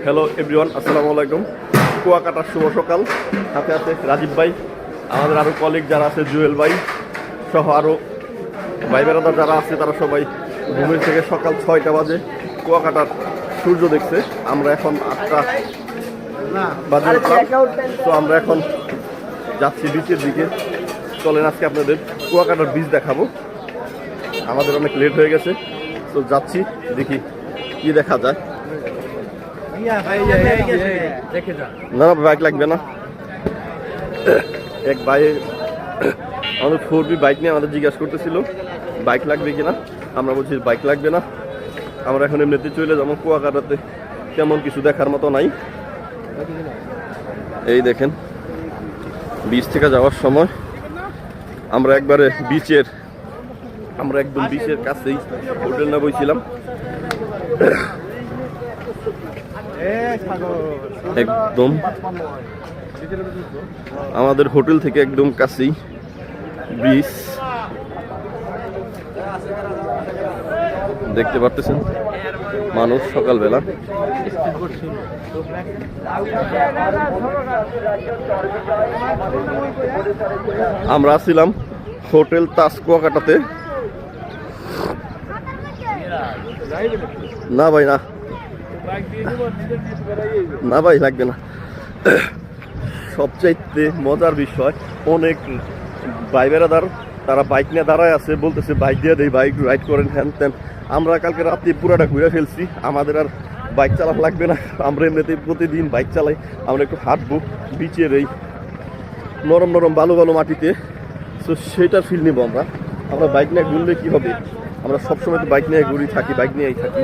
Hello everyone, আসসালামু আলাইকুম। কুয়াকাটার শুভ সকাল। সাথে আছে রাজীব ভাই, আমাদের আরও কলিগ যারা আছে, জুয়েল ভাই সহ আরও ভাই বেড়াদার যারা আছে, তারা সবাই ঘুমের থেকে সকাল 6টা বাজে কুয়াকাটার সূর্য দেখছে। আমরা এখন 8টা বাজে উঠলাম। তো আমরা এখন যাচ্ছি বিচের দিকে। চলেন আজকে আপনাদের কুয়াকাটার বিচ দেখাবো। আমাদের অনেক লেট হয়ে গেছে, তো যাচ্ছি, দেখি কি দেখা যায়। না বাইক লাগবে না। এক ভাই আমাদের 4B বাইক নিয়ে আমাদের জিজ্ঞাসা করতেছিল বাইক লাগবে কিনা। আমরা বলছি বাইক লাগবে না, আমরা এখন এমনিতে চলে যাবো। কুয়াকাটাতে তেমন কিছু দেখার মতো নাই। এই দেখেন, বিচ থেকে যাওয়ার সময় আমরা একবারে আমরা একদম বিচের কাছেই হোটেল না বইছিলাম, একদম আমাদের হোটেল থেকে একদম কাছেই বিচ। দেখতে পারতেছেন মানুষ সকালবেলা। আমরা ছিলাম হোটেল তাজ কুয়াকাটাতে। না ভাই না, না ভাই লাগবে না। সবচাইতে মজার বিষয়, অনেক ভাই বেড়াদার তারা বাইক নিয়ে দাঁড়ায় আছে, বলতেছে বাইক দিয়ে দেয়, বাইক রাইড করেন হ্যান ত্যান। আমরা কালকে রাত্রে পুরাটা ঘুরে ফেলছি, আমাদের আর বাইক চালানো লাগবে না। আমরা এমনিতে প্রতিদিন বাইক চালাই। আমরা একটু হাঁটবো বিচের এই নরম নরম বালু বালু মাটিতে। তো সেটার ফিল নিব আমরা। আমরা বাইক নিয়ে ঘুরলে কী হবে, আমরা সবসময় তো বাইক নিয়ে ঘুরি থাকি, বাইক নিয়েই থাকি।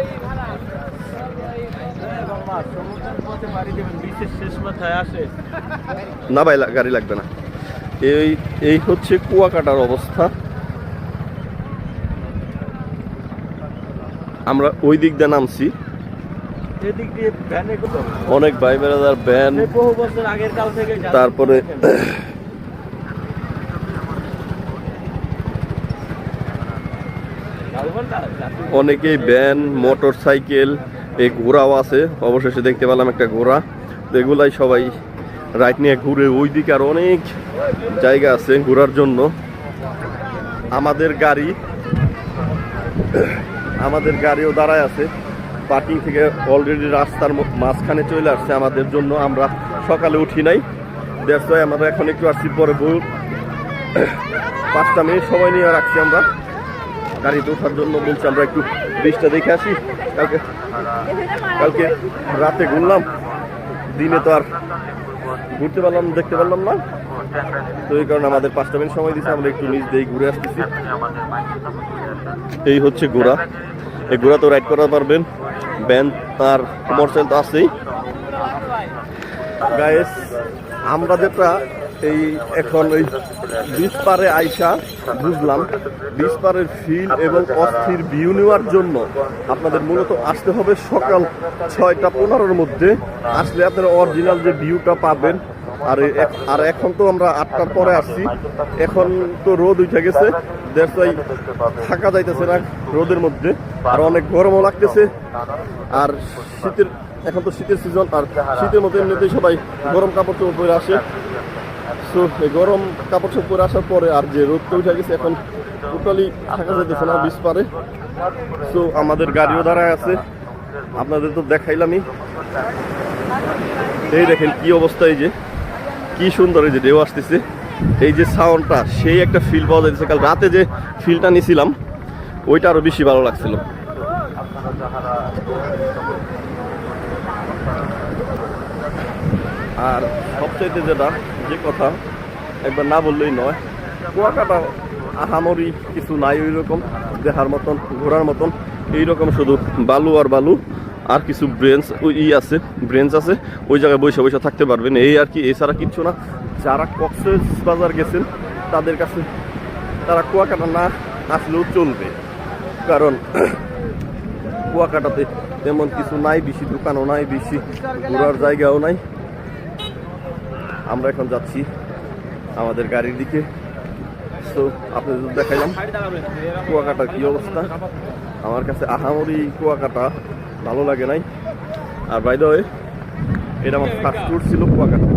না ভাই গাড়ি লাগবে না। এই হচ্ছে কুয়াকাটার অবস্থা। আমরা ওই দিক দিয়ে নামছি, অনেক ভাই বেড়াদার ভ্যান, তারপরে অনেকেই ভ্যান, মোটর সাইকেল, এই ঘোড়াও আছে। অবশেষে দেখতে পেলাম একটা ঘোড়া। এগুলাই সবাই রাইড নিয়ে ঘুরে। ওই দিকে আর অনেক জায়গা আছে ঘোরার জন্য। আমাদের গাড়িও দাঁড়ায় আছে পার্কিং থেকে, অলরেডি রাস্তার মাঝখানে চলে আসছে আমাদের জন্য। আমরা সকালে উঠি নাই, দ্যাটস ওয়াই আমরা এখন একটু আসছি। পরে 5টা মিনিট সময় নিয়ে রাখছি আমরা গাড়িতে ওঠার জন্য। বলছি আমরা একটু বৃষ্টিটা দেখে আসি। কালকে রাতে ঘুরলাম, দিনে তো আর ঘুরতে পারলাম, দেখতে পারলাম না। তো এই কারণে আমাদের 5টা মিনিট সময় দিচ্ছে, আমরা একটু নিচ দিয়ে ঘুরে আসতেছি। এই হচ্ছে ঘোড়া। এই ঘোড়া তো রাইড করা পারবেন, ভ্যান আর মোটরসাইকেল তো আছেই। গাইস, আমরা যেটা এখন ওই বিচ পারে আইসা বুঝলাম, বিচ পারের ফিল এবং অস্থির ভিউ নেওয়ার জন্য আপনাদের মূলত আসতে হবে সকাল 6টা-15-র মধ্যে। আসলে আপনারা অরিজিনাল যে ভিউটা পাবেন। আর এখন তো আমরা 8টার পরে আসছি, এখন তো রোদ উঠে গেছে, দ্যাটস ওয়াই থাকা যাইতেছে না রোদের মধ্যে, আর অনেক গরমও লাগতেছে। আর এখন তো শীতের সিজন, আর শীতের মধ্যে এমনিতেই সবাই গরম কাপড় চোপড় পরে আসে। সো এই গরম কাপড় চোপড় পরে আসার পরে আর যে রোদটা উঠে গেছে, এখন টোটালি থাকা যাইতেছে না বিচ পারে। সো আমাদের গাড়িও দাঁড়ায় আছে, আপনাদের তো দেখাইলামই। এই দেখেন কি অবস্থা, এই যে কি সুন্দর, এই যে ঢেউ আসতেছে, এই যে সাউন্ডটা, সেই একটা ফিল পাওয়া যাচ্ছে। কাল রাতে যে ফিলটা নিয়েছিলাম ওইটা আরো বেশি ভালো লাগছিল। আর সবচাইতে যে কথা একবার না বললেই নয়, কুয়াকাটা আহামরি কিছু নাই ওই রকম দেখার মতন, ঘোরার মতন। এইরকম শুধু বালু আর বালু, আর কিছু ব্রেঞ্চ আছে, ওই জায়গায় বসে বসে থাকতে পারবেন, এই আর কি। এছাড়া কিচ্ছু না। যারা কক্সবাজার গেছেন তাদের কাছে তারা কুয়াকাটা না আসলেও চলবে, কারণ কুয়াকাটাতে তেমন কিছু নাই, বেশি দোকানও নাই, বেশি ঘোরার জায়গাও নাই। আমরা এখন যাচ্ছি আমাদের গাড়ির দিকে। সো আপনাদের দেখাইলাম কুয়াকাটার কি অবস্থা। আমার কাছে আহামরি কুয়াকাটা ভালো লাগে নাই। আর বাই দ্য ওয়ে এটা আমার ফার্স্ট ট্যুর ছিল কুয়াকাটা।